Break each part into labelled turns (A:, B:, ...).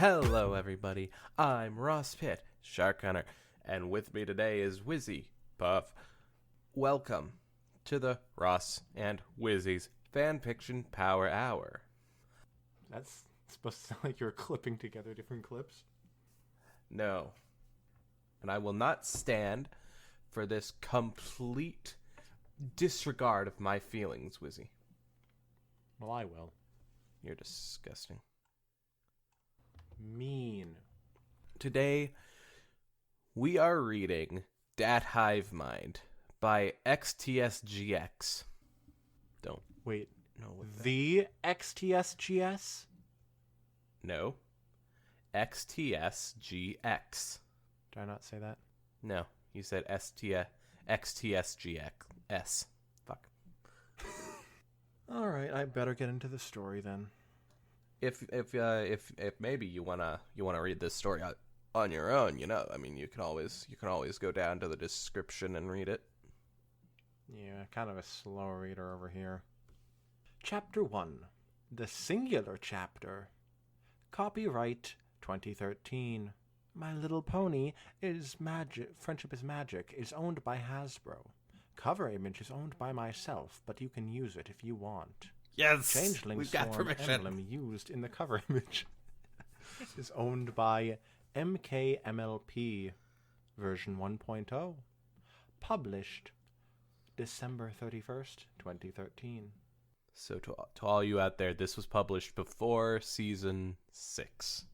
A: Hello, everybody. I'm Ross Pitt, Shark Hunter, and with me today is Wizzy Puff. Welcome to the Ross and Wizzy's Fanfiction Power Hour.
B: That's supposed to sound like you're clipping together different clips.
A: No. And I will not stand for this complete disregard of my feelings, Wizzy.
B: Well, I will.
A: You're disgusting.
B: Mean.
A: Today, we are reading Dat Hivemind by XTSGX. Don't
B: Wait,
A: know what that...
B: the XTSGS?
A: No. XTSGX.
B: Did I not say that?
A: No, you said XTSGX. Fuck.
B: Alright, I better get into the story then.
A: If maybe you wanna read this story on your own, you can always go down to the description and read it.
B: Yeah, kind of a slow reader over here. Chapter 1. The Singular Chapter. Copyright 2013. My Little Pony is Magic. Friendship is Magic is owned by Hasbro. Cover image is owned by myself, but you can use it if you want.
A: Yes,
B: Changeling
A: we've got
B: Swarm
A: permission.
B: emblem used in the cover image is owned by MKMLP version 1.0. Published December 31st, 2013.
A: So to all you out there, this was published before season 6.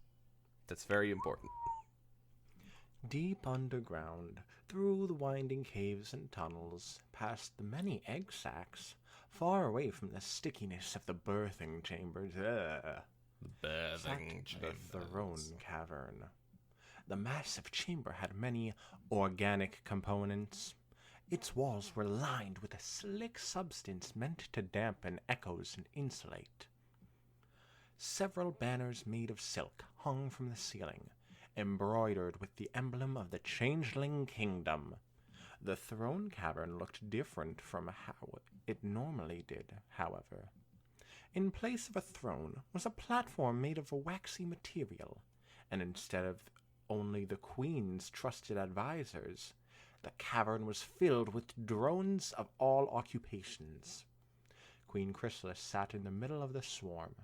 A: That's very important.
B: Deep underground, through the winding caves and tunnels, past the many egg sacs, far away from the stickiness of the birthing chambers, sat the throne cavern. The massive chamber had many organic components. Its walls were lined with a slick substance meant to dampen echoes and insulate. Several banners made of silk hung from the ceiling, embroidered with the emblem of the Changeling Kingdom. The throne cavern looked different from how it normally did, however. In place of a throne was a platform made of a waxy material, and instead of only the queen's trusted advisors, the cavern was filled with drones of all occupations. Queen Chrysalis sat in the middle of the swarm,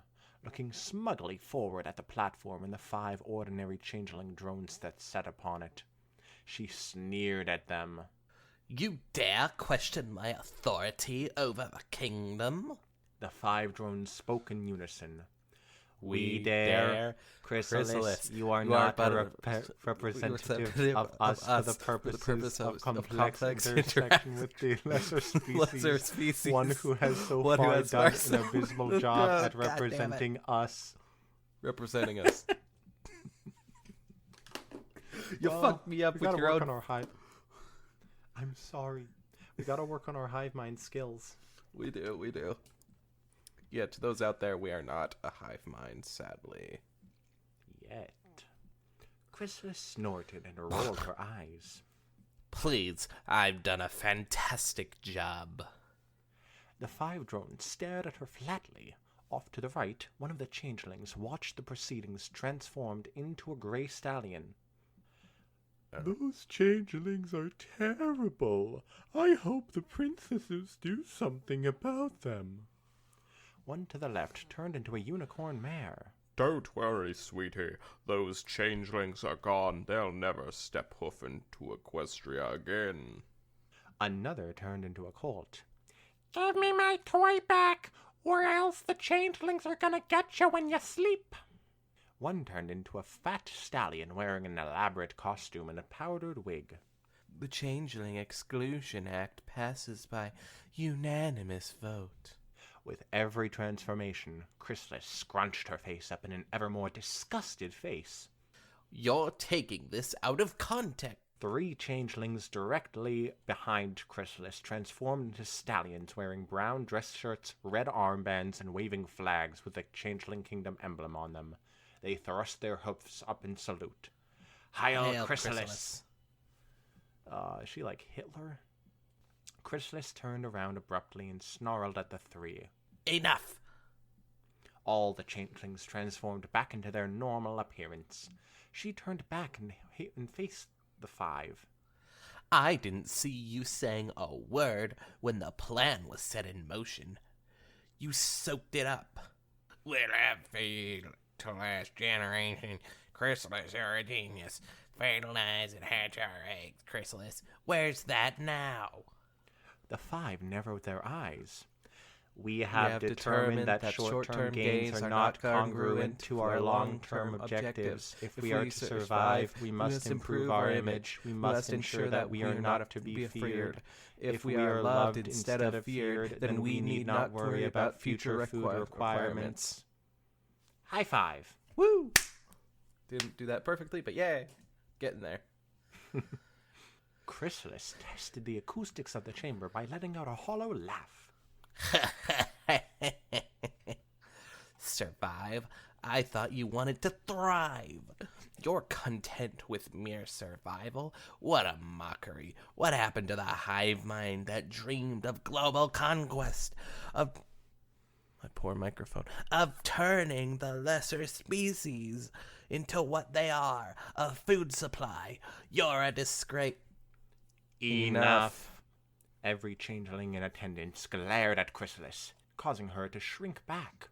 B: looking smugly forward at the platform and the 5 ordinary changeling drones that sat upon it. She sneered at them.
A: You dare question my authority over the kingdom?
B: The 5 drones spoke in unison. We dare. Chrysalis, you are not a representative of us for the purposes of complex interaction with the lesser species. One who has so far done an abysmal job at representing us.
A: Representing us. You fucked me up with your own...
B: I'm sorry. We gotta work on our hive mind skills.
A: We do. Yeah, to those out there, we are not a hive mind, sadly.
B: Yet. Chrysalis snorted and rolled her eyes.
A: Please, I've done a fantastic job.
B: The 5 drones stared at her flatly. Off to the right, one of the changelings watched the proceedings transformed into a gray stallion.
C: Those changelings are terrible. I hope the princesses do something about them.
B: One to the left turned into a unicorn mare.
C: Don't worry, sweetie. Those changelings are gone. They'll never step hoof into Equestria again.
B: Another turned into a colt.
D: Give me my toy back, or else the changelings are gonna get you when you sleep.
B: One turned into a fat stallion wearing an elaborate costume and a powdered wig.
A: The Changeling Exclusion Act passes by unanimous vote.
B: With every transformation, Chrysalis scrunched her face up in an ever more disgusted face.
A: You're taking this out of context.
B: 3 changelings directly behind Chrysalis transformed into stallions wearing brown dress shirts, red armbands, and waving flags with the Changeling Kingdom emblem on them. They thrust their hoofs up in salute. Hail, Chrysalis! Is she like Hitler? Chrysalis turned around abruptly and snarled at the 3.
A: Enough!
B: All the changelings transformed back into their normal appearance. She turned back and faced the 5.
A: I didn't see you saying a word when the plan was set in motion. You soaked it up.
D: Well, I failed to last generation. Chrysalis, you're a genius. Fertilize and hatch our eggs, Chrysalis.
A: Where's that now?
B: The 5 narrowed their eyes. We have determined that short-term gains are not congruent to our long-term objectives. If we are to survive, we must improve our image. We must ensure that we are not to be feared. If we are loved instead of feared, then we need not worry about future food requirements. High five.
A: Woo! Didn't do that perfectly, but yay. Getting there.
B: Chrysalis tested the acoustics of the chamber by letting out a hollow laugh.
A: Survive? I thought you wanted to thrive. You're content with mere survival? What a mockery. What happened to the hive mind that dreamed of global conquest? Of my poor microphone. Of turning the lesser species into what they are, a food supply. You're a disgrace.
B: Enough. Every changeling in attendance glared at Chrysalis, causing her to shrink back.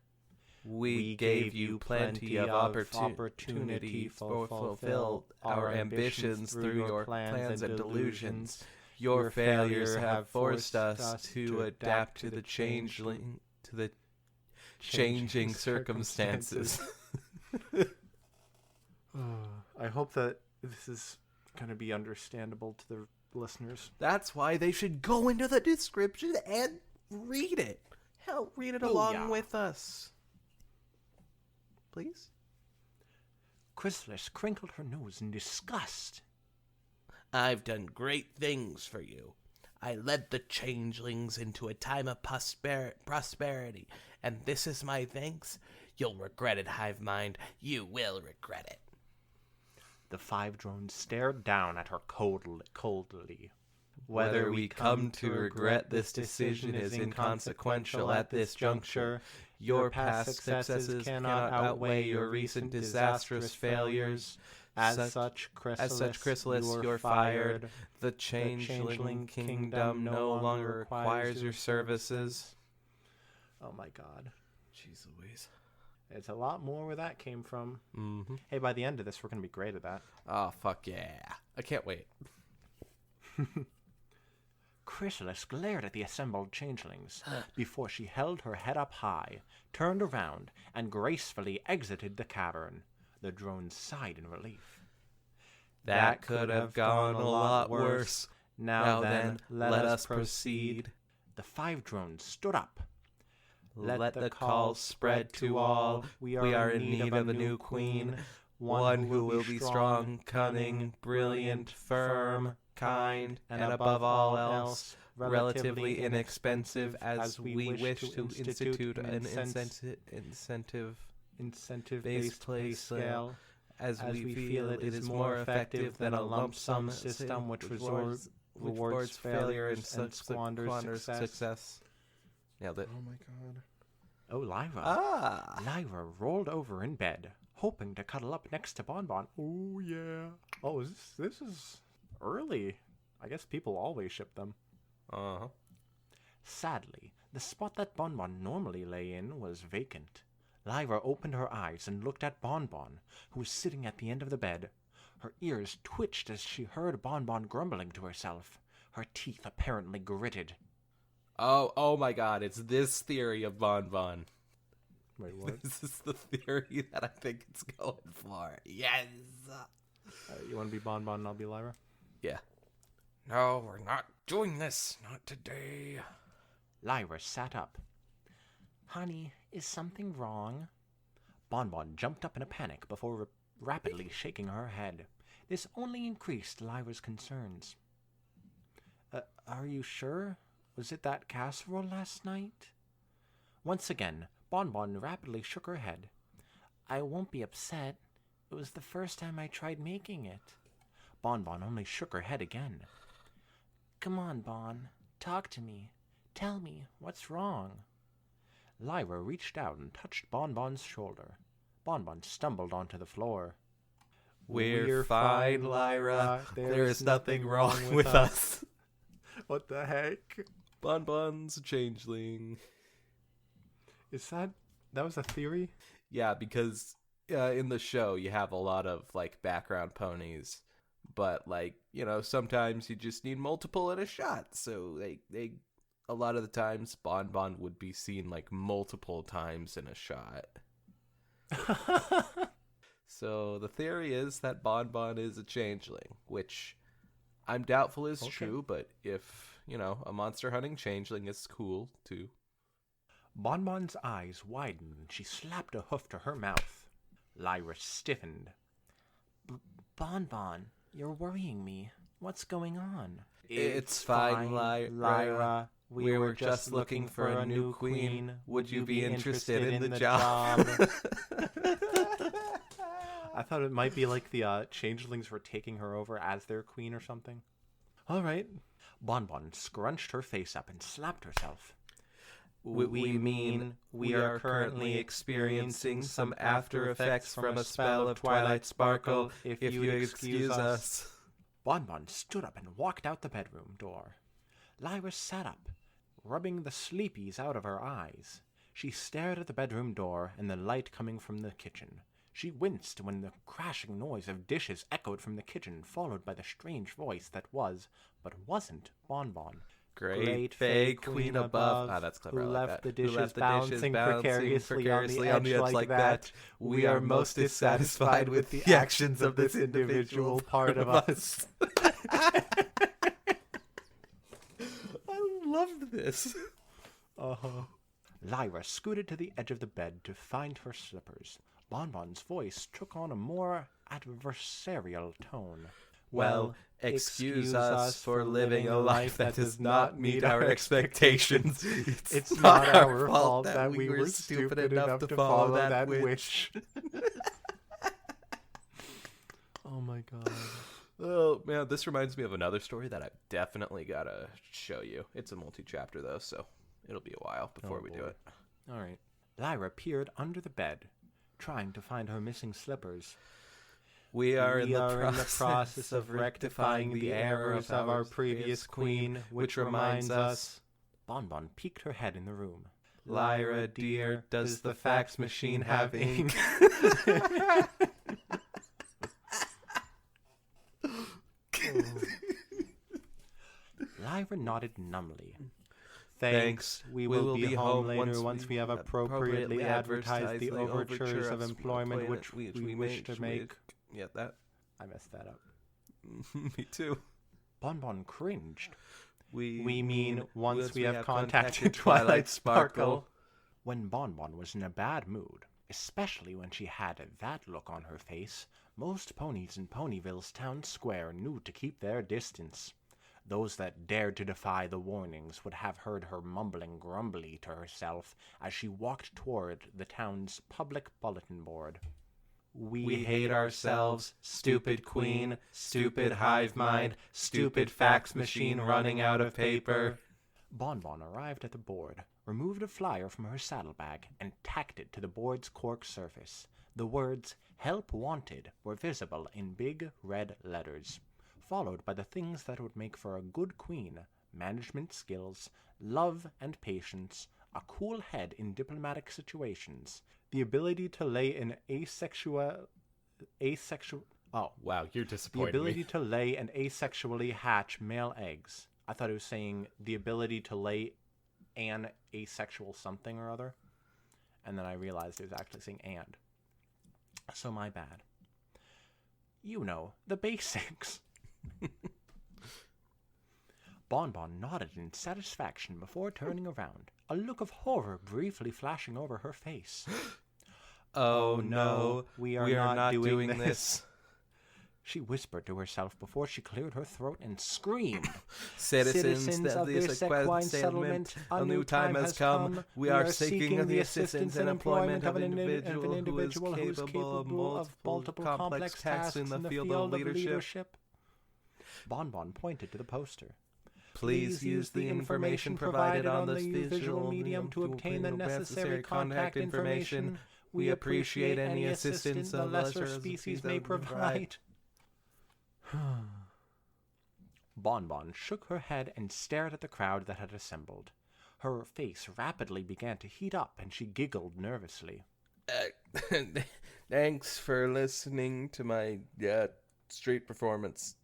A: We gave you plenty of opportunity to fulfill our ambitions through your plans and delusions. Your failures have forced us to adapt to the changing circumstances.
B: I hope that this is going to be understandable to the listeners.
A: That's why they should go into the description and read it. Hell, read it along with us. Please?
B: Chrysalis crinkled her nose in disgust.
A: I've done great things for you. I led the changelings into a time of prosperity, and this is my thanks? You'll regret it, Hivemind. You will regret it.
B: The 5 drones stared down at her coldly.
A: Whether we come to regret this decision is inconsequential at this juncture. Your past successes cannot outweigh your recent disastrous failures. As such, Chrysalis, you're fired. The changeling kingdom no longer requires your services.
B: Oh my god.
A: Jeez Louise.
B: It's a lot more where that came from.
A: Mm-hmm.
B: Hey, by the end of this, we're going to be great at that.
A: Oh, fuck yeah. I can't wait.
B: Chrysalis glared at the assembled changelings before she held her head up high, turned around, and gracefully exited the cavern. The drones sighed in relief.
A: That could have gone a lot worse. Now then, let us proceed.
B: The 5 drones stood up.
A: Let the call spread to all. We are in need of a new queen. One who will be strong, cunning, brilliant, firm, kind, and above all else, relatively inexpensive, as we wish to institute an incentive-based pay scale, as we feel it is more effective than a lump sum system which rewards failure and squanders success. Nailed it.
C: Oh my god.
B: Oh, Lyra.
A: Ah!
B: Lyra rolled over in bed, hoping to cuddle up next to Bonbon.
C: Oh yeah.
B: Oh, this is early. I guess people always ship them.
A: Uh-huh.
B: Sadly, the spot that Bonbon normally lay in was vacant. Lyra opened her eyes and looked at Bonbon, who was sitting at the end of the bed. Her ears twitched as she heard Bonbon grumbling to herself, her teeth apparently gritted.
A: Oh my god, it's this theory of Bonbon.
B: Wait, what?
A: This is the theory that I think it's going for. Yes!
B: You want to be Bonbon and I'll be Lyra?
A: Yeah.
D: No, we're not doing this. Not today.
B: Lyra sat up. Honey, is something wrong? Bonbon jumped up in a panic before rapidly shaking her head. This only increased Lyra's concerns. Are you sure? Was it that casserole last night? Once again, Bonbon rapidly shook her head. I won't be upset. It was the first time I tried making it. Bonbon only shook her head again. Come on, Bon. Talk to me. Tell me, what's wrong? Lyra reached out and touched Bonbon's shoulder. Bonbon stumbled onto the floor.
A: We're fine, Lyra. There is nothing wrong with us.
B: What the heck?
A: Bonbon's a changeling.
B: Is that was a theory?
A: Yeah, because in the show you have a lot of like background ponies, but like, you know, sometimes you just need multiple in a shot. So they a lot of the times Bonbon would be seen like multiple times in a shot. So the theory is that Bonbon is a changeling, which I'm doubtful is true, but if, you know, a monster hunting changeling is cool too.
B: Bonbon's eyes widened and she slapped a hoof to her mouth. Lyra stiffened. Bonbon, you're worrying me. What's going on?
A: It's fine, Lyra. We were just looking for a new queen. Would you be interested in the job?
B: I thought it might be like the changelings were taking her over as their queen or something. All right. Bonbon scrunched her face up and slapped herself.
A: We mean we are currently experiencing some after effects from a spell of Twilight Sparkle, if you excuse us.
B: Bonbon stood up and walked out the bedroom door. Lyra sat up, rubbing the sleepies out of her eyes. She stared at the bedroom door and the light coming from the kitchen. She winced when the crashing noise of dishes echoed from the kitchen, followed by the strange voice that was, but wasn't, Bonbon.
A: Great Fae Queen above. That's clever.
B: Who
A: I
B: left
A: like
B: the
A: that.
B: dishes bouncing precariously on the edge like that. We are most dissatisfied with the actions of this individual part of us.
A: I loved this.
B: Lyra scooted to the edge of the bed to find her slippers. Bonbon's voice took on a more adversarial tone.
A: Well, excuse us for living a life that does not meet our expectations. It's not our fault that we were stupid enough to follow that witch.
B: Oh my god.
A: Oh, man, this reminds me of another story that I've definitely got to show you. It's a multi-chapter, though, so it'll be a while before we do it.
B: All right. Lyra peered under the bed, trying to find her missing slippers.
A: We are in the process of rectifying the errors of our previous queen, which reminds us...
B: Bonbon peeked her head in the room.
A: Lyra, dear, does the fax machine have ink?
B: Lyra nodded numbly.
A: Thanks.
B: We will be home later once we have appropriately advertised the overtures of employment which we wish to make.
A: Yeah, that.
B: I messed that up.
A: Me too.
B: Bonbon cringed.
A: We
B: mean once we have contacted Twilight Sparkle. When Bonbon was in a bad mood, especially when she had that look on her face, most ponies in Ponyville's town square knew to keep their distance. Those that dared to defy the warnings would have heard her mumbling grumbly to herself as she walked toward the town's public bulletin board.
A: We hate ourselves, stupid queen, stupid hive mind, stupid fax machine running out of paper.
B: Bonbon arrived at the board, removed a flyer from her saddlebag, and tacked it to the board's cork surface. The words, "Help Wanted," were visible in big red letters, followed by the things that would make for a good queen: management skills, love and patience, a cool head in diplomatic situations, the ability to lay an
A: Wow, you're
B: the
A: disappointing
B: ability
A: me.
B: to lay and asexually hatch male eggs. I thought it was saying the ability to lay an asexual something or other, and then I realized it was actually saying and. So my bad. You know, the basics. Bonbon nodded in satisfaction before turning around, a look of horror briefly flashing over her face.
A: Oh no,
B: we are not doing this. She whispered to herself before she cleared her throat and screamed.
A: Citizens of this equine settlement, a new time has come. We are seeking the assistance and employment of an individual who is capable of multiple complex tasks in the field of leadership.
B: Bonbon pointed to the poster.
A: Please use the information provided on this visual medium to obtain the necessary contact information. We appreciate any assistance the lesser species may provide.
B: Bonbon shook her head and stared at the crowd that had assembled. Her face rapidly began to heat up, and she giggled nervously.
A: Thanks for listening to my street performance.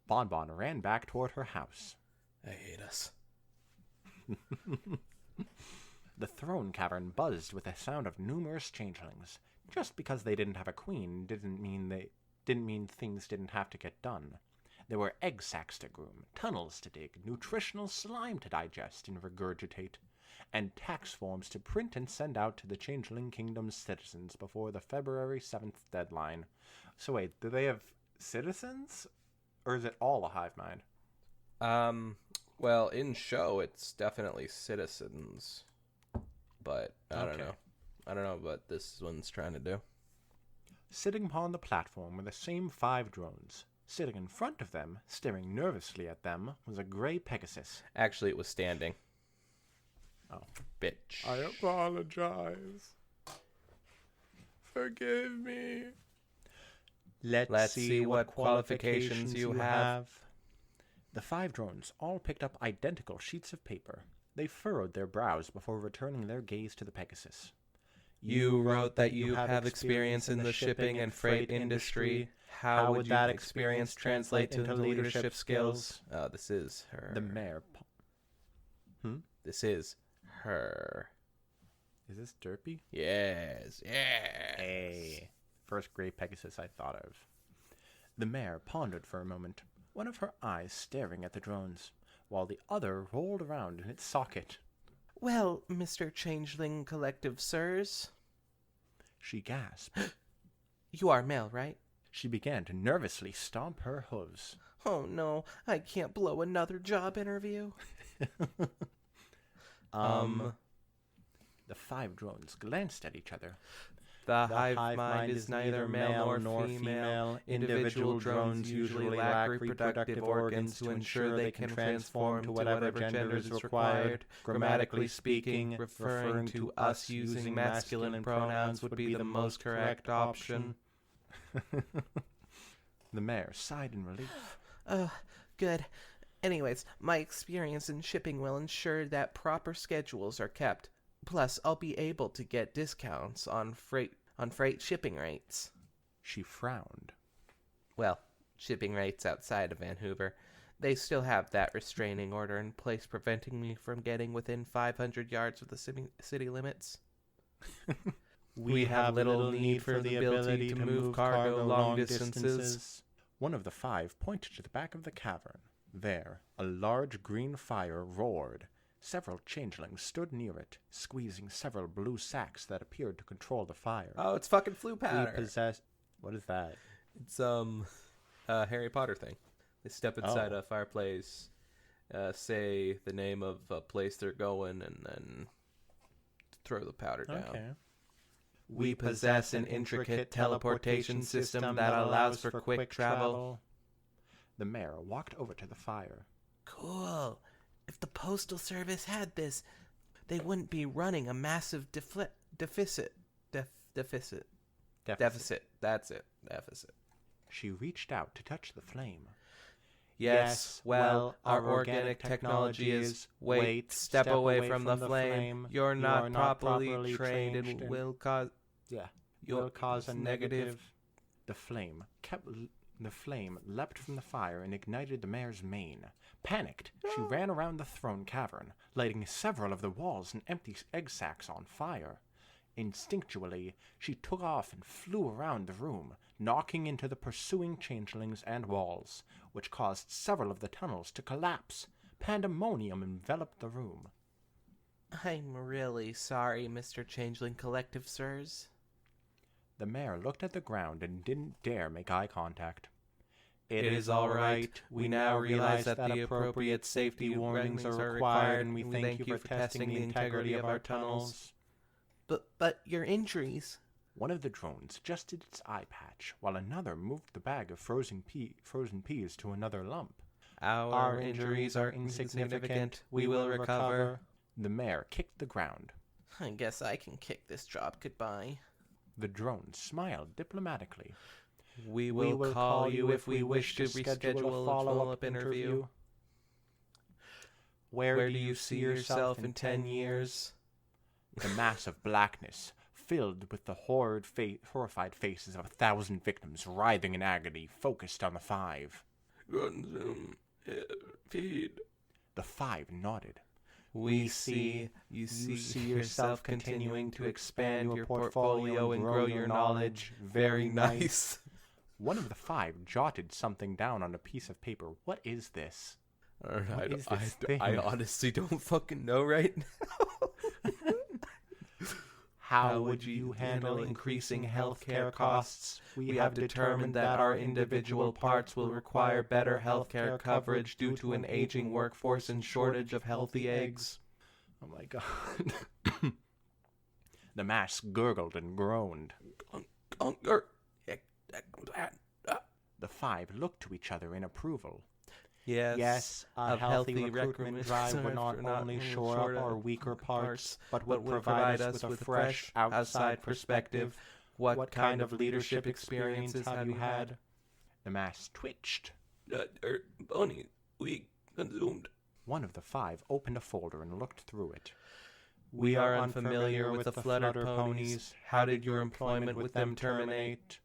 B: Bonbon ran back toward her house.
A: I hate us.
B: The throne cavern buzzed with the sound of numerous changelings. Just because they didn't have a queen didn't mean things didn't have to get done. There were egg sacs to groom, tunnels to dig, nutritional slime to digest and regurgitate, and tax forms to print and send out to the Changeling Kingdom's citizens before the February 7th deadline. So wait, do they have citizens? Or is it all a hive mind?
A: Well, in show, it's definitely citizens. But I don't know. I don't know what this one's trying to do.
B: Sitting upon the platform were the same 5 drones. Sitting in front of them, staring nervously at them, was a gray Pegasus.
A: Actually, it was standing.
B: Oh.
A: Bitch.
C: I apologize. Forgive me.
B: Let's see what qualifications you have. The 5 drones all picked up identical sheets of paper. They furrowed their brows before returning their gaze to the Pegasus.
A: You wrote that you have experience in the shipping and freight industry. How would that experience translate into leadership skills? Oh, this is her.
B: The mayor...
A: This is her.
B: Is this Derpy?
A: Yes.
B: Hey. First gray Pegasus I thought of. The mayor pondered for a moment, one of her eyes staring at the drones, while the other rolled around in its socket.
A: Well, Mr. Changeling Collective Sirs.
B: She gasped.
A: You are male, right?
B: She began to nervously stomp her hooves.
A: Oh no, I can't blow another job interview.
B: The 5 drones glanced at each other.
A: The hive mind is neither male nor female. Individual drones usually lack reproductive organs to ensure they can transform to whatever gender is required. Grammatically speaking, referring to us using masculine pronouns would be the most correct option.
B: The mayor sighed in relief.
A: Good. Anyways, my experience in shipping will ensure that proper schedules are kept. Plus, I'll be able to get discounts on freight shipping rates.
B: She frowned.
A: Well, shipping rates outside of Vancouver. They still have that restraining order in place preventing me from getting within 500 yards of the city limits. We have little need for the ability to move cargo long distances.
B: One of the 5 pointed to the back of the cavern. There, a large green fire roared. Several changelings stood near it, squeezing several blue sacks that appeared to control the fire.
A: Oh, it's fucking flu powder.
B: What is that?
A: It's a Harry Potter thing. They step inside a fireplace, say the name of a place they're going, and then throw the powder down.
B: Okay.
A: We possess an intricate teleportation system that allows for quick travel.
B: The mayor walked over to the fire.
A: Cool. If the Postal Service had this, they wouldn't be running a massive deficit. Deficit. That's it. Deficit.
B: She reached out to touch the flame.
A: Yes, well, our organic technology is, wait, step away from the flame. You're not properly trained and will cause...
B: Yeah, will cause a negative... The flame leapt from the fire and ignited the mayor's mane. Panicked, she ran around the throne cavern, lighting several of the walls and empty egg sacs on fire. Instinctually, she took off and flew around the room, knocking into the pursuing changelings and walls, which caused several of the tunnels to collapse. Pandemonium enveloped the room.
A: I'm really sorry, Mr. Changeling Collective Sirs.
B: The mayor looked at the ground and didn't dare make eye contact.
A: It is all right. We now realize that the appropriate safety warnings are required, and we thank you for testing the integrity of our tunnels. But your injuries...
B: One of the drones adjusted its eye patch, while another moved the bag of frozen peas to another lump.
A: Our injuries are insignificant. We will recover.
B: The mayor kicked the ground.
A: I guess I can kick this job goodbye.
B: The drone smiled diplomatically.
A: We will call you if we wish to reschedule a follow-up interview. Where do you see yourself in 10 years?
B: The mass of blackness filled with the horrified faces of 1,000 victims writhing in agony focused on the five.
C: Run, feed.
B: The five nodded.
A: You see yourself continuing to expand your portfolio and grow your knowledge. Very nice.
B: One of the five jotted something down on a piece of paper. What is this?
A: I honestly don't fucking know right now. How would you handle increasing healthcare costs? We have determined that our individual parts will require better healthcare coverage due to an aging workforce and shortage of healthy eggs.
B: Oh my god. The mass gurgled and groaned. The five looked to each other in approval.
A: Yes,
B: a healthy recruitment drive would not only shore up our weaker parts, but would provide us with a fresh, outside perspective.
A: What kind of leadership experiences have you had?
B: The mass twitched.
C: Bunny, we consumed.
B: One of the five opened a folder and looked through it.
A: We are unfamiliar with the flutter ponies. How did your employment with them terminate?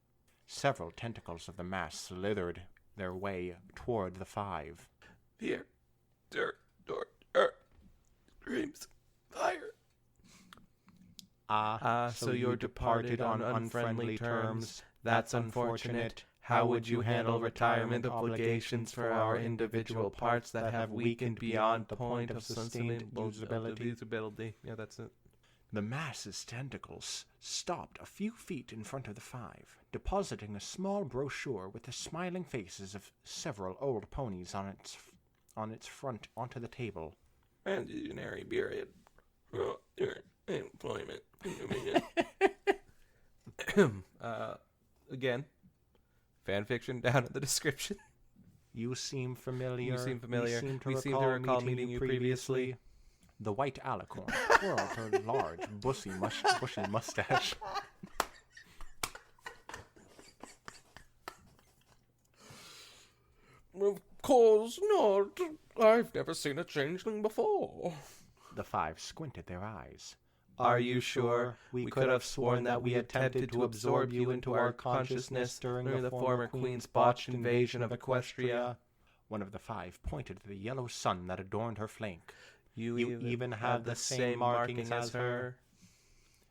B: Several tentacles of the mass slithered their way toward the five.
C: Fear, dirt, dreams, fire.
A: So you're departed on unfriendly terms. That's unfortunate. How would you handle retirement obligations for our individual parts that have weakened beyond the point of sustainable usability? Yeah, that's it.
B: The mass's tentacles stopped a few feet in front of the five, depositing a small brochure with the smiling faces of several old ponies on its front onto the table.
C: Transitionary period. Employment.
A: Again, fanfiction down in the description.
B: You seem familiar.
A: You seem familiar.
B: We seem to recall meeting you previously. The white alicorn twirled her large, bushy mustache.
C: Of course not. I've never seen a changeling before.
B: The five squinted their eyes.
A: Are you sure? We could have sworn that we attempted to absorb you into our consciousness during the former queen's botched invasion of Equestria.
B: One of the five pointed to the yellow sun that adorned her flank.
A: You even have the same markings as her.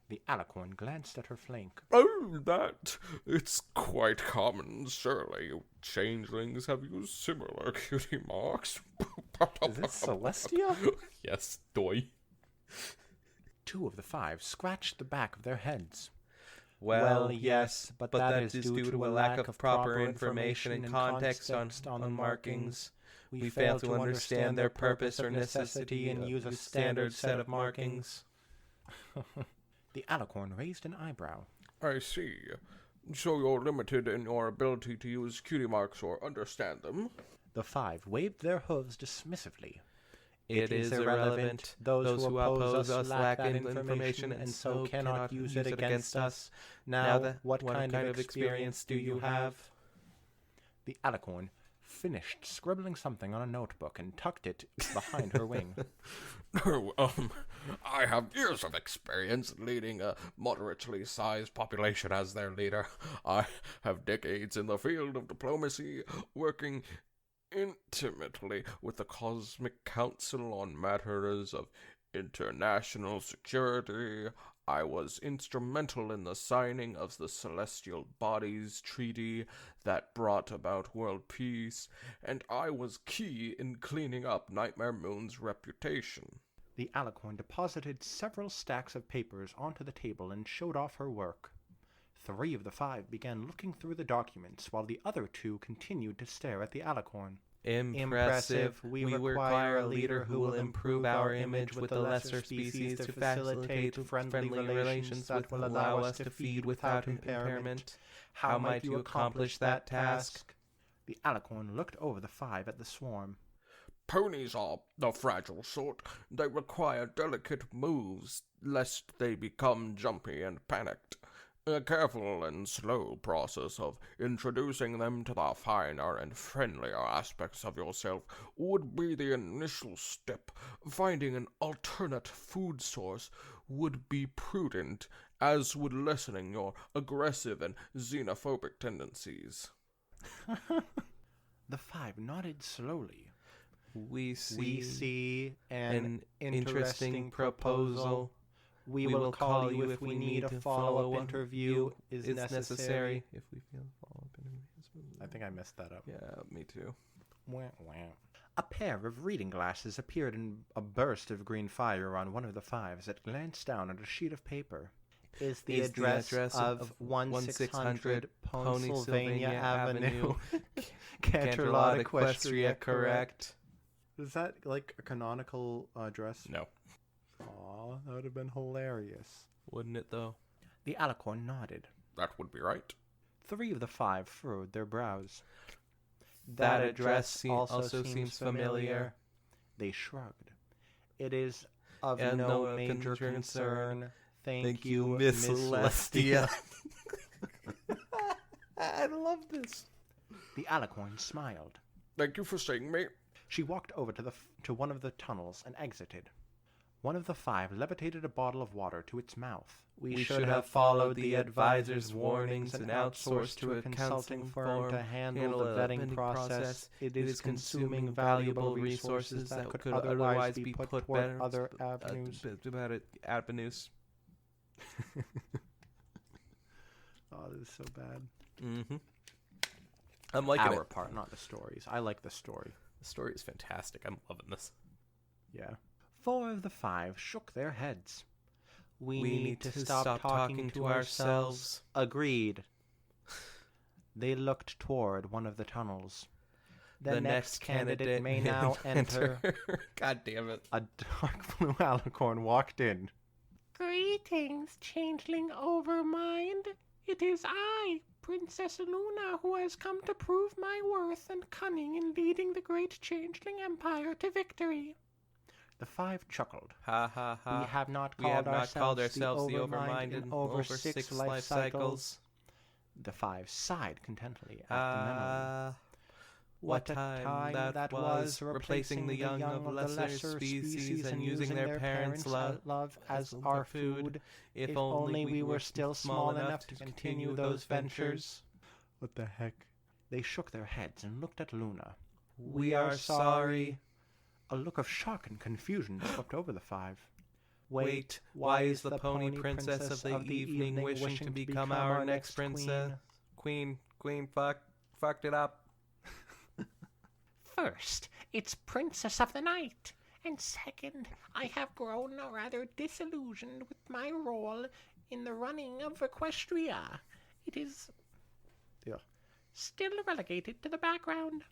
B: The alicorn glanced at her flank.
C: Oh, that. It's quite common, surely. You changelings have used similar cutie marks.
B: Is this Celestia?
C: Yes, doy.
B: Two of the five scratched the back of their heads.
A: Well, yes, but that is due to a lack of proper information and context on markings. We fail to understand their purpose or necessity and use a standard set of markings.
B: The alicorn raised an eyebrow.
C: I see. So you're limited in your ability to use cutie marks or understand them?
B: The five waved their hooves dismissively.
A: It is irrelevant. Those who oppose us lack that information and so cannot use it against us. Now, what kind of experience do you have?
B: The alicorn finished scribbling something on a notebook and tucked it behind her wing.
C: I have years of experience leading a moderately sized population as their leader. I have decades in the field of diplomacy, working intimately with the Cosmic Council on matters of international security. I was instrumental in the signing of the Celestial Bodies Treaty that brought about world peace, and I was key in cleaning up Nightmare Moon's reputation.
B: The alicorn deposited several stacks of papers onto the table and showed off her work. 3 of the 5 began looking through the documents, while the other 2 continued to stare at the alicorn.
A: Impressive. We require a leader who will improve our image with the lesser species to facilitate friendly relations that will allow us to feed without impairment. How might you accomplish that task?
B: The alicorn looked over the 5 at the swarm.
C: Ponies are the fragile sort. They require delicate moves, lest they become jumpy and panicked. A careful and slow process of introducing them to the finer and friendlier aspects of yourself would be the initial step. Finding an alternate food source would be prudent, as would lessening your aggressive and xenophobic tendencies.
B: The 5 nodded slowly.
A: We
B: We see an
A: interesting proposal.
B: We will call you if we need a follow-up interview is necessary.
A: If we feel follow-up interview.
B: I think I messed that up.
A: Yeah, me too.
B: Wah, wah. A pair of reading glasses appeared in a burst of green fire on one of the 5s that glanced down at a sheet of paper. Is the address of 1600 Pennsylvania Avenue, Canterlot, Equestria correct? Is that like a canonical address?
A: No.
B: Aw, that would have been hilarious.
A: Wouldn't it, though?
B: The alicorn nodded.
C: That would be right.
B: 3 of the 5 furrowed their brows.
A: That address also seems familiar.
B: They shrugged. It is of
A: And
B: no
A: no
B: major
A: concern.
B: concern. Thank
A: you,
B: you,
A: Miss
B: Celestia.
A: I love this.
B: The alicorn smiled.
C: Thank you for seeing me.
B: She walked over to one of the tunnels and exited. One of the 5 levitated a bottle of water to its mouth.
A: We should have followed the advisor's warnings and outsourced to a consulting firm
B: to handle the vetting process. It is consuming valuable resources that could otherwise be put toward other avenues.
A: Avenues.
B: Oh, this is so bad.
A: Mm-hmm. I'm liking
B: Our
A: it.
B: part, not the stories. I like the story.
A: The story is fantastic. I'm loving this.
B: Yeah. 4 of the 5 shook their heads. We need to stop talking to ourselves. Agreed. They looked toward one of the tunnels. The next candidate may now enter.
A: God damn it.
B: A dark blue alicorn walked in.
D: Greetings, changeling Overmind. It is I, Princess Luna, who has come to prove my worth and cunning in leading the great changeling empire to victory.
B: The 5 chuckled.
A: Ha ha ha.
B: We have not
A: We have not
B: called ourselves the Overmind in over 6
A: 6
B: life cycles. The 5 sighed contentedly at the memory.
A: What a time that was, replacing the young of lesser species and using their parents' love as our food. If only we were still small enough to continue those ventures.
B: What the heck? They shook their heads and looked at Luna.
A: We are sorry.
B: A look of shock and confusion swept over the 5.
A: Wait, why is the pony princess of the evening wishing to become our next princess? Queen fucked it up.
D: First, it's Princess of the Night, and second, I have grown rather disillusioned with my role in the running of Equestria. It is still relegated to the background,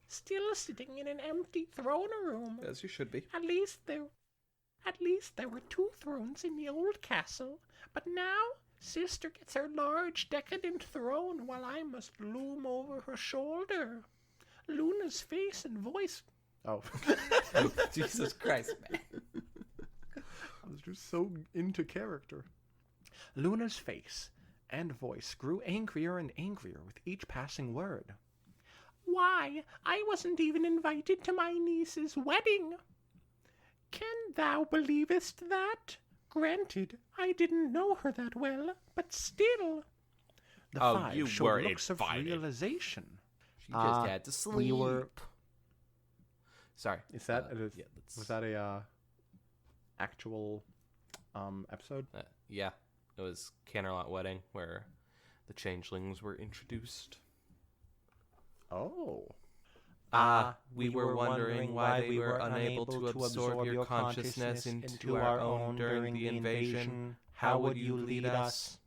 D: still sitting in an empty throne room.
A: As you should be.
D: At least there were 2 thrones in the old castle, but now Sister gets her large decadent throne while I must loom over her shoulder. Luna's face and voice.
B: Oh.
A: Jesus Christ, man.
B: I was just so into character. Luna's face and voice grew angrier and angrier with each passing word.
D: Why, I wasn't even invited to my niece's wedding. Can thou believest that? Granted, I didn't know her that well, but still.
B: The
A: Oh,
B: 5
A: you
B: showed
A: were
B: looks
A: invited.
B: of realization.
A: She just had to sleep.
B: We were.
A: Sorry.
B: Is that
A: yeah,
B: was that a actual episode?
A: Yeah, it was Canterlot Wedding where the changelings were introduced.
B: Oh.
A: We were wondering why we were unable to absorb your consciousness into our own during the invasion. How would you lead us?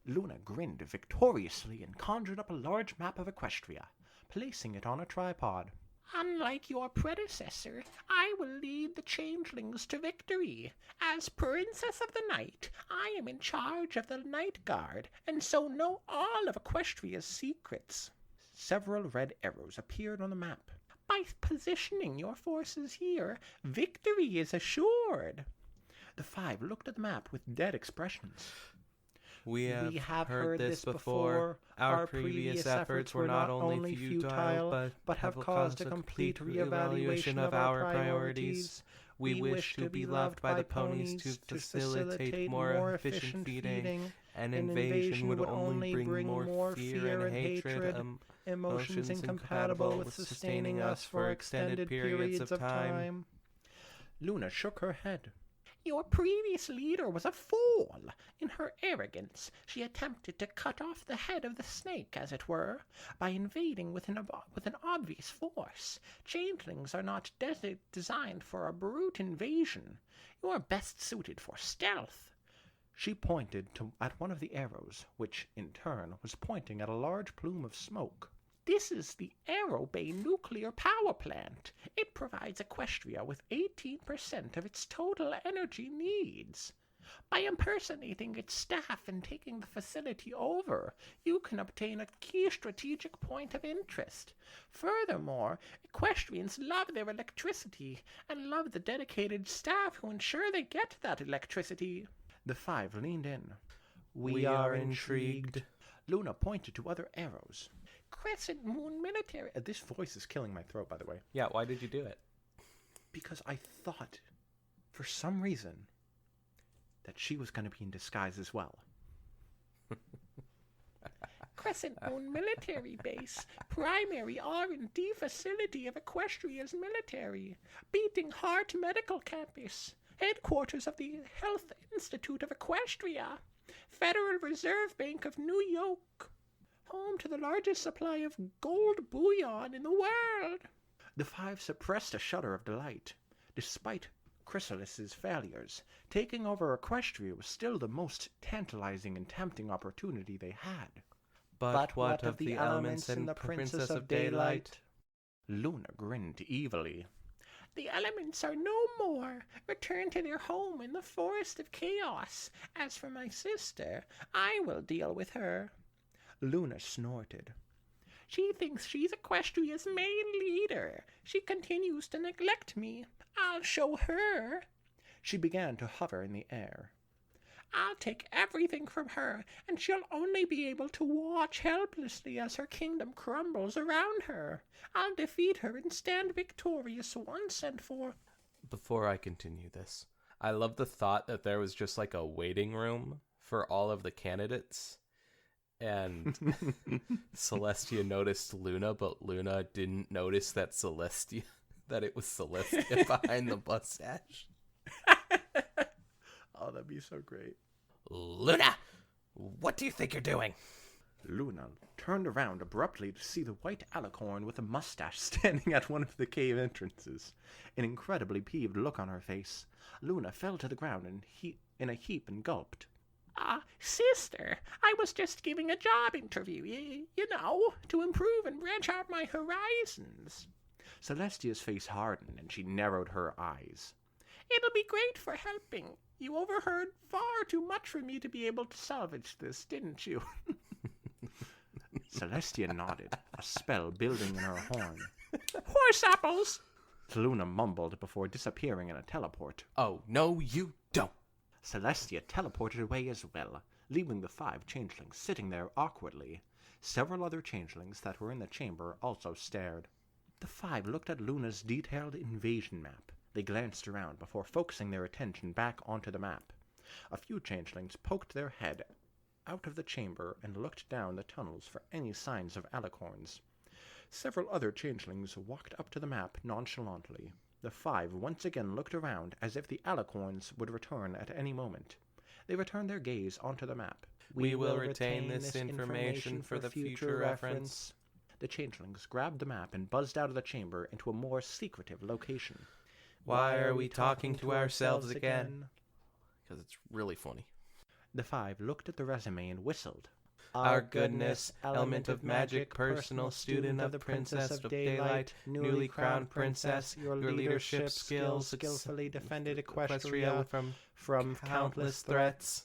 B: Luna grinned victoriously and conjured up a large map of Equestria, placing it on a tripod.
D: Unlike your predecessor, I will lead the changelings to victory. As Princess of the Night, I am in charge of the Night Guard, and so know all of Equestria's secrets.
B: several red arrows appeared on the map.
D: By positioning your forces here, victory is assured.
B: The 5 looked at the map with dead expressions.
A: We have heard this before. Our previous efforts were not only futile, but have caused a complete reevaluation of our priorities. We wish to be loved by the ponies to facilitate more efficient feeding. An invasion would only bring more fear and hatred, emotions incompatible with sustaining us for extended periods of time.
B: Luna shook her head.
D: Your previous leader was a fool. In her arrogance, she attempted to cut off the head of the snake, as it were, by invading with an obvious force. Changelings are not designed for a brute invasion. You are best suited for stealth.
B: She pointed at one of the arrows, which, in turn, was pointing at a large plume of smoke.
D: This is the Arrow Bay nuclear power plant. It provides Equestria with 18% of its total energy needs. By impersonating its staff and taking the facility over, you can obtain a key strategic point of interest. Furthermore, Equestrians love their electricity and love the dedicated staff who ensure they get that electricity.
B: The 5 leaned in.
A: We are intrigued.
B: Luna pointed to other arrows.
D: Crescent Moon Military.
B: This voice is killing my throat, by the way.
A: Yeah, why did you do it?
B: Because I thought, for some reason, that she was going to be in disguise as well.
D: Crescent Moon Military Base, primary R&D facility of Equestria's military, Beating Heart Medical Campus, headquarters of the Health Institute of Equestria, Federal Reserve Bank of New York, home to the largest supply of gold bullion in the world.
B: The 5 suppressed a shudder of delight. Despite Chrysalis's failures, taking over Equestria was still the most tantalizing and tempting opportunity they had.
A: But what of the elements and the Princess of Daylight?
B: Luna grinned evilly.
D: The elements are no more. Return to their home in the Forest of Chaos. As for my sister, I will deal with her.
B: Luna snorted.
D: She thinks she's Equestria's main leader. She continues to neglect me. I'll show her.
B: She began to hover in the air.
D: I'll take everything from her, and she'll only be able to watch helplessly as her kingdom crumbles around her. I'll defeat her and stand victorious once and for...
A: Before I continue this, I love the thought that there was just like a waiting room for all of the candidates. And Celestia noticed Luna, but Luna didn't notice that it was Celestia behind the mustache.
B: Oh, that'd be so great.
C: Luna, what do you think you're doing?
B: Luna turned around abruptly to see the white alicorn with a mustache standing at one of the cave entrances. An incredibly peeved look on her face. Luna fell to the ground in a heap and gulped.
D: Sister, I was just giving a job interview, you know, to improve and branch out my horizons.
B: Celestia's face hardened and she narrowed her eyes.
D: It'll be great for helping. You overheard far too much for me to be able to salvage this, didn't you?
B: Celestia nodded, a spell building in her horn.
D: Horse apples!
B: Luna mumbled before disappearing in a teleport.
C: Oh, no, you don't.
B: Celestia teleported away as well, leaving the 5 changelings sitting there awkwardly. Several other changelings that were in the chamber also stared. The 5 looked at Luna's detailed invasion map. They glanced around before focusing their attention back onto the map. A few changelings poked their head out of the chamber and looked down the tunnels for any signs of alicorns. Several other changelings walked up to the map nonchalantly. The 5 once again looked around as if the alicorns would return at any moment. They returned their gaze onto the map.
A: We will retain this information for the future reference.
B: The changelings grabbed the map and buzzed out of the chamber into a more secretive location.
A: Why are we talking to ourselves again?
C: Because it's really funny.
B: The 5 looked at the resume and whistled.
A: Our goodness, element of magic, personal student of the Princess of Daylight, newly crowned princess, your leadership skills
B: skillfully defended
A: Equestria
B: Equestria from
A: countless threats.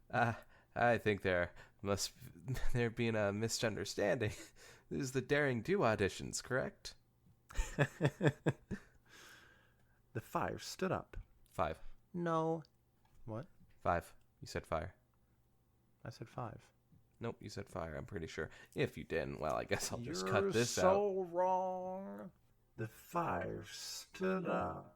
A: I think there being a misunderstanding. This is the Daring Do auditions, correct?
B: The 5 stood up.
A: 5.
B: No. What?
A: 5. You said fire.
B: I said 5.
A: Nope, you said fire, I'm pretty sure. If you didn't, well, I guess I'll just
B: You're
A: cut this out.
B: so wrong. The 5 stood up.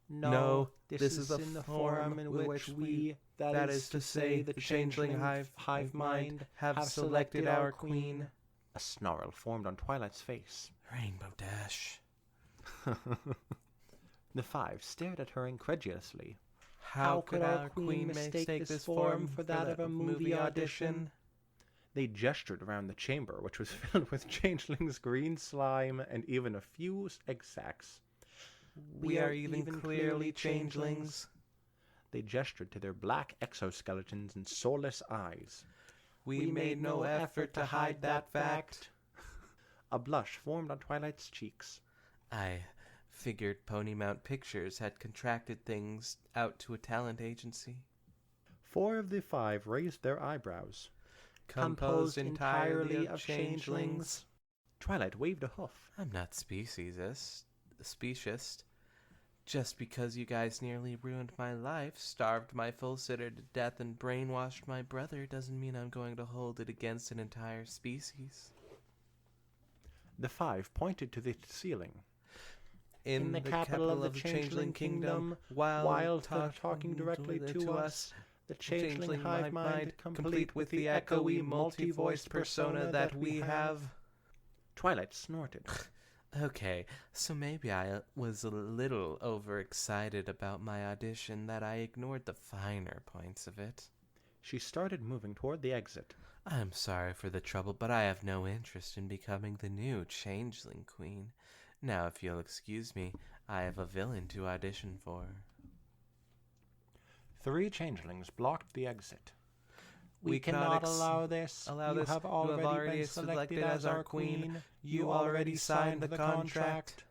A: No, this is the
B: in the
A: form
B: in
A: which we, that is to say, the changeling hive mind, have selected our queen.
B: A snarl formed on Twilight's face.
A: Rainbow Dash.
B: The 5 stared at her incredulously.
A: How could our queen mistake this form for that of a movie audition?
B: They gestured around the chamber, which was filled with changelings, green slime, and even a few egg sacs.
A: We are even clearly changelings.
B: They gestured to their black exoskeletons and soulless eyes.
A: We made no effort to hide that fact.
B: A blush formed on Twilight's cheeks.
A: I figured Ponymount Pictures had contracted things out to a talent agency.
B: 4 of the 5 raised their eyebrows.
A: Composed entirely of changelings.
B: Twilight waved a hoof.
A: I'm not speciesist. Just because you guys nearly ruined my life, starved my full sitter to death, and brainwashed my brother doesn't mean I'm going to hold it against an entire species.
B: The 5 pointed to the ceiling.
A: In the capital of the Changeling Kingdom, while talking directly to us, the Changeling hive mind, complete with the echoey, multi-voiced persona that we have.
B: Twilight snorted.
A: Okay, so maybe I was a little overexcited about my audition that I ignored the finer points of it.
B: She started moving toward the exit.
A: I'm sorry for the trouble, but I have no interest in becoming the new Changeling Queen. Now, if you'll excuse me, I have a villain to audition for.
B: 3 changelings blocked the exit.
A: We
B: cannot allow this. You have already been selected as our queen. You already signed the contract.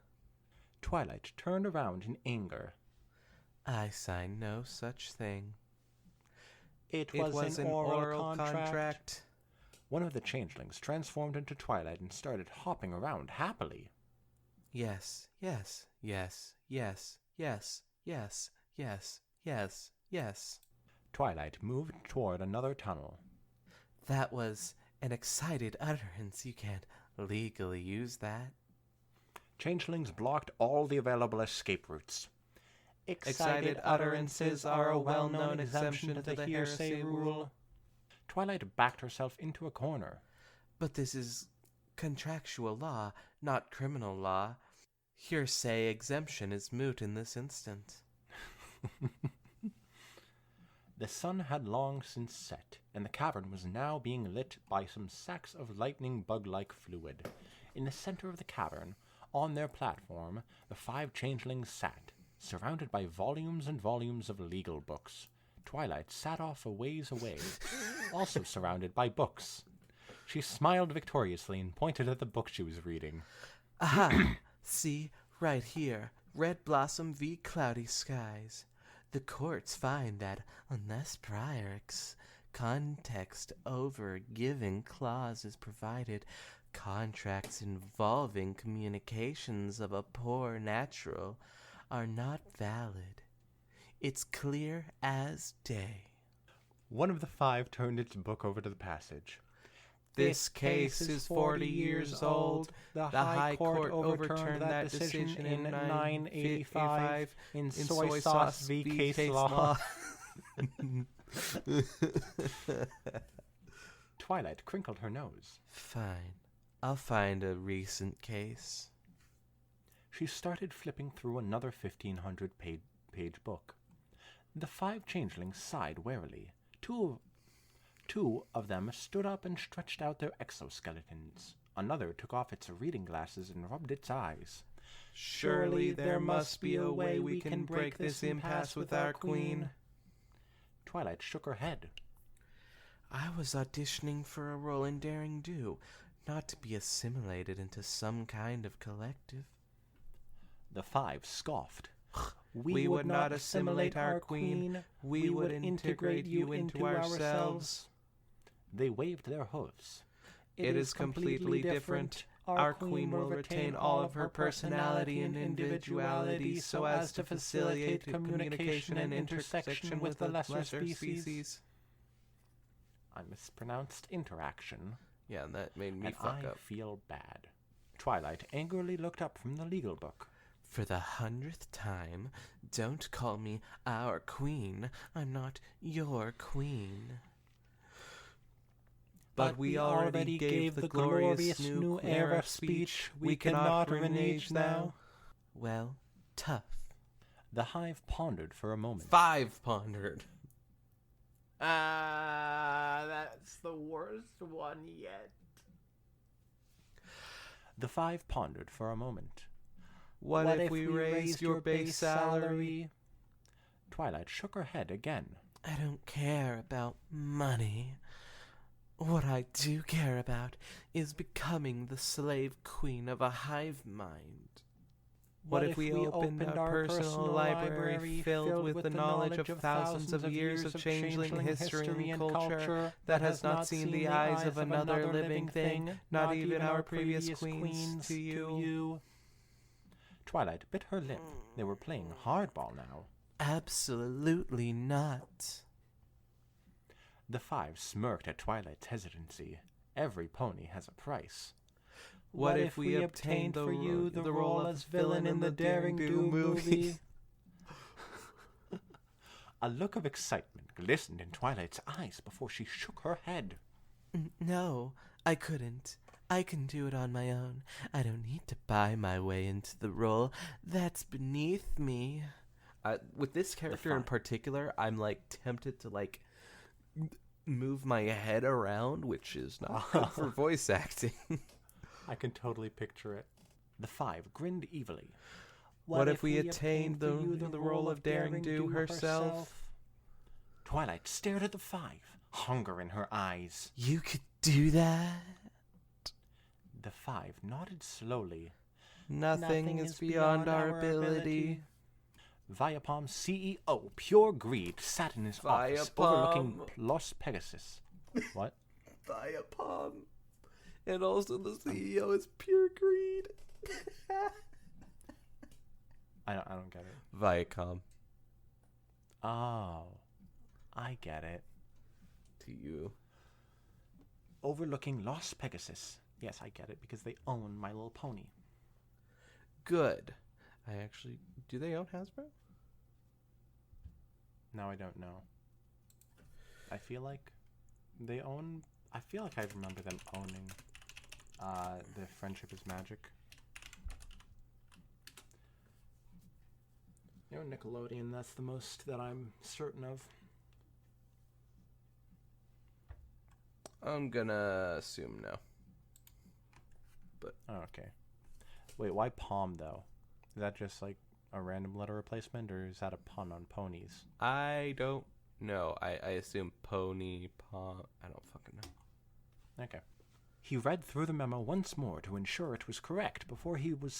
B: Twilight turned around in anger.
A: I signed no such thing.
B: It was an oral contract. One of the changelings transformed into Twilight and started hopping around happily.
A: Yes, yes, yes, yes, yes, yes, yes, yes, yes.
B: Twilight moved toward another tunnel.
A: That was an excited utterance. You can't legally use that.
B: Changelings blocked all the available escape routes.
A: Excited utterances are a well-known exemption to the hearsay rule.
B: Twilight backed herself into a corner.
A: But this is contractual law, not criminal law. Hearsay exemption is moot in this instant.
B: The sun had long since set, and the cavern was now being lit by some sacs of lightning bug-like fluid. In the center of the cavern, on their platform, the 5 changelings sat, surrounded by volumes and volumes of legal books. Twilight sat off a ways away, also surrounded by books. She smiled victoriously and pointed at the book she was reading.
A: Aha! See, right here, Red Blossom v. Cloudy Skies. The courts find that unless prior context over given clause is provided, contracts involving communications of a poor natural are not valid. It's clear as day.
B: One of the 5 turned its book over to the passage.
A: This case is 40 years old. The High Court overturned that decision in 985 in Soy Sauce v. Case Law.
B: Twilight crinkled her nose.
A: Fine. I'll find a recent case.
B: She started flipping through another 1,500-page book. The 5 changelings sighed warily. Two of them stood up and stretched out their exoskeletons. Another took off its reading glasses and rubbed its eyes.
A: Surely there must be a way we can break this impasse with our queen.
B: Twilight shook her head.
A: I was auditioning for a role in Daring Do, not to be assimilated into some kind of collective.
B: The 5 scoffed.
A: We would not assimilate our queen. We would integrate you into ourselves.
B: They waved their hooves.
A: It is completely different. Our queen will retain all of her personality and individuality so as to facilitate communication and intersection with the lesser species.
B: I mispronounced interaction,
A: Yeah, and that made me
B: and
A: fuck
B: I
A: up.
B: feel bad. Twilight angrily looked up from the legal book.
A: For the 100th time, don't call me our queen. I'm not your queen. But we already gave the glorious new era speech. We cannot renege now. Well, tough.
B: The hive pondered for a moment.
A: 5 pondered.
D: That's the worst one yet.
B: The five pondered for a moment.
A: What if we raised your base salary?
B: Twilight shook her head again.
A: I don't care about money. What I do care about is becoming the slave queen of a hive mind. What if we opened our personal library filled with the knowledge of thousands of years of changeling history and culture that has not seen the eyes of another living thing, not even our previous queens, to you?
B: Twilight bit her lip. They were playing hardball now.
A: Absolutely not.
B: The five smirked at Twilight's hesitancy. Every pony has a price.
A: What if we obtained for you the role as villain in the Daring Do movie?
B: A look of excitement glistened in Twilight's eyes before she shook her head.
A: No, I couldn't. I can do it on my own. I don't need to buy my way into the role. That's beneath me. With this character in particular, I'm tempted to move my head around, which is not good for voice acting.
B: I can totally picture it. The five grinned evilly.
A: What if we attained the role of Daring Do herself?
B: Twilight stared at the five, hunger in her eyes.
A: You could do that?
B: The five nodded slowly.
A: Nothing is beyond our ability.
B: Viacom's CEO, Pure Greed, sat in his office overlooking Los Pegasus. What?
A: Viacom. And also the CEO is Pure Greed.
B: I don't get it.
A: Viacom.
B: Oh, I get it.
A: To you.
B: Overlooking Los Pegasus. Yes, I get it, because they own My Little Pony.
A: Good. Do they own Hasbro?
B: No, I don't know. I feel like I remember them owning the Friendship is Magic. You know, Nickelodeon, that's the most that I'm certain of.
A: I'm gonna assume no. But
B: oh, okay. Wait, why Palm, though? Is that just a random letter replacement, or is that a pun on ponies?
A: I don't know. I assume pony, palm. I don't fucking know.
B: Okay. He read through the memo once more to ensure it was correct before he was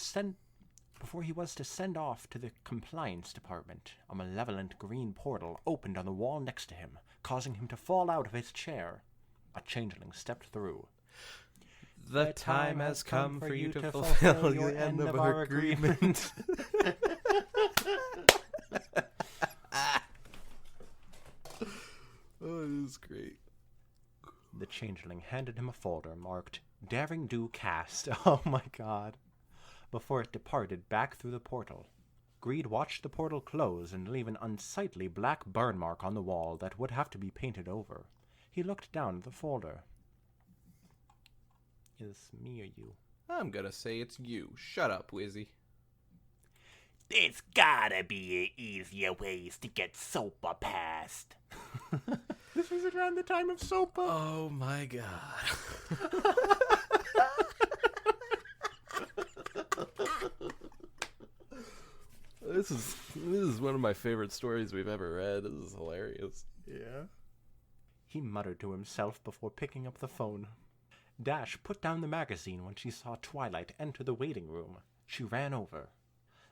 B: to send off to the compliance department. A malevolent green portal opened on the wall next to him, causing him to fall out of his chair. A changeling stepped through.
A: The time has come for you to fulfill your end of our agreement. Oh, this is great.
B: The changeling handed him a folder marked Daring Do Cast. Oh my god. Before it departed back through the portal. Greed watched the portal close and leave an unsightly black burn mark on the wall that would have to be painted over. He looked down at the folder. Is me or you?
A: I'm gonna say it's you. Shut up, Wizzy.
E: There's gotta be easier ways to get SOPA passed.
B: This was around the time of SOPA.
A: Oh my god. This is one of my favorite stories we've ever read. This is hilarious.
B: Yeah. He muttered to himself before picking up the phone. Dash put down the magazine when she saw Twilight enter the waiting room. She ran over.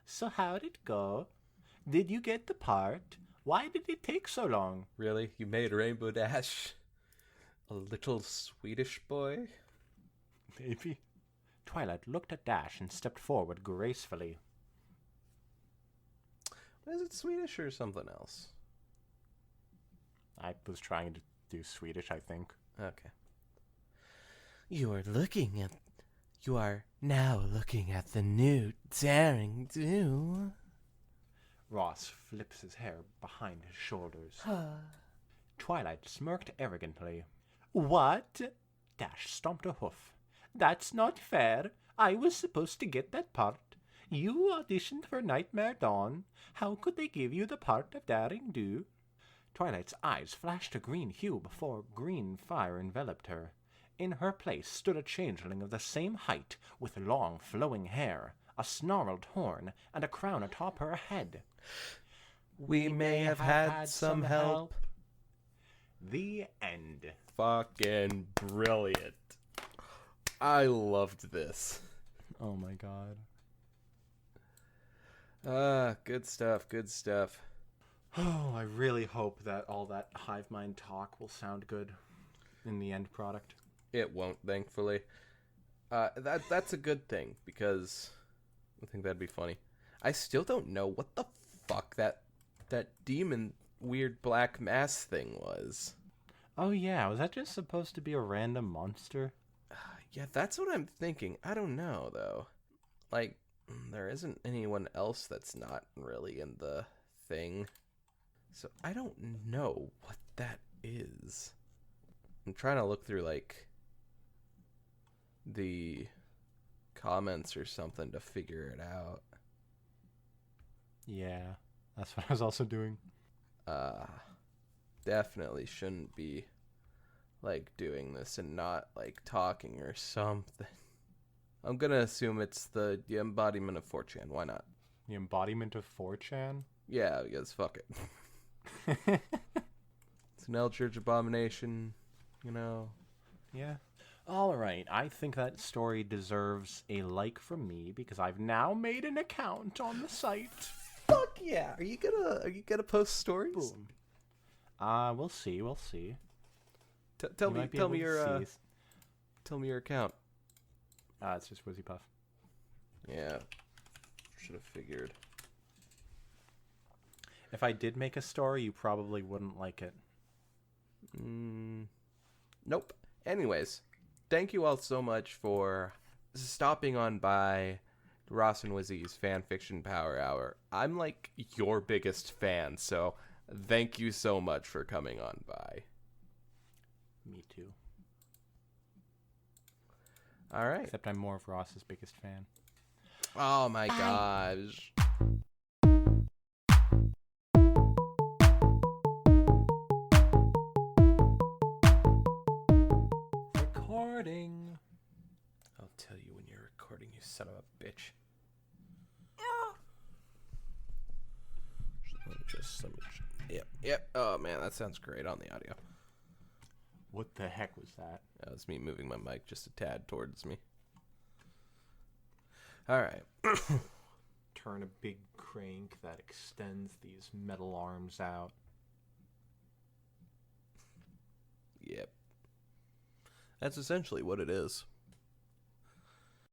B: So how'd it go? Did you get the part? Why did it take so long?
A: Really? You made Rainbow Dash a little Swedish boy?
B: Maybe. Twilight looked at Dash and stepped forward gracefully.
A: Is it Swedish or something else?
B: I was trying to do Swedish, I think.
A: Okay. You are now looking at the new daring do.
B: Ross flips his hair behind his shoulders. Twilight smirked arrogantly. What? Dash stomped a hoof. That's not fair. I was supposed to get that part. You auditioned for Nightmare Dawn. How could they give you the part of Daring Do? Twilight's eyes flashed a green hue before green fire enveloped her. In her place stood a changeling of the same height, with long flowing hair, a snarled horn, and a crown atop her head.
A: We may have had some help.
B: The end.
A: Fucking brilliant. I loved this.
B: Oh my god.
A: Good stuff, good stuff.
B: Oh, I really hope that all that Hivemind talk will sound good in the end product.
A: It won't, thankfully. That's a good thing, because I think that'd be funny. I still don't know what the fuck that demon weird black mass thing was.
B: Oh yeah, was that just supposed to be a random monster?
A: Yeah, that's what I'm thinking. I don't know, though. Like, there isn't anyone else that's not really in the thing. So I don't know what that is. I'm trying to look through, like, the comments or something to figure it out.
B: Yeah, that's what I was also doing.
A: Definitely shouldn't be, like, doing this and not, like, talking or something. I'm gonna assume it's the embodiment of 4chan. Why not?
B: The embodiment of 4chan?
A: Yeah, because fuck it. It's an Eldritch abomination, you know.
B: Yeah. Alright, I think that story deserves a like from me because I've now made an account on the site.
A: Fuck yeah! Are you gonna post stories?
B: Boom. We'll see.
A: Tell me your account.
B: It's just Wizzy Puff.
A: Yeah. Should have figured.
B: If I did make a story, you probably wouldn't like it.
A: Nope. Anyways, thank you all so much for stopping on by Ross and Wizzy's Fanfiction Power Hour. I'm like your biggest fan, so thank you so much for coming on by.
B: Me too.
A: All right.
B: Except I'm more of Ross's biggest fan.
A: Oh my gosh.
B: Recording.
A: I'll tell you when you're recording, you son of a bitch. Yep. Oh man, that sounds great on the audio.
B: What the heck was that?
A: That was me moving my mic just a tad towards me. All right.
B: Turn a big crank that extends these metal arms out.
A: Yep. That's essentially what it is.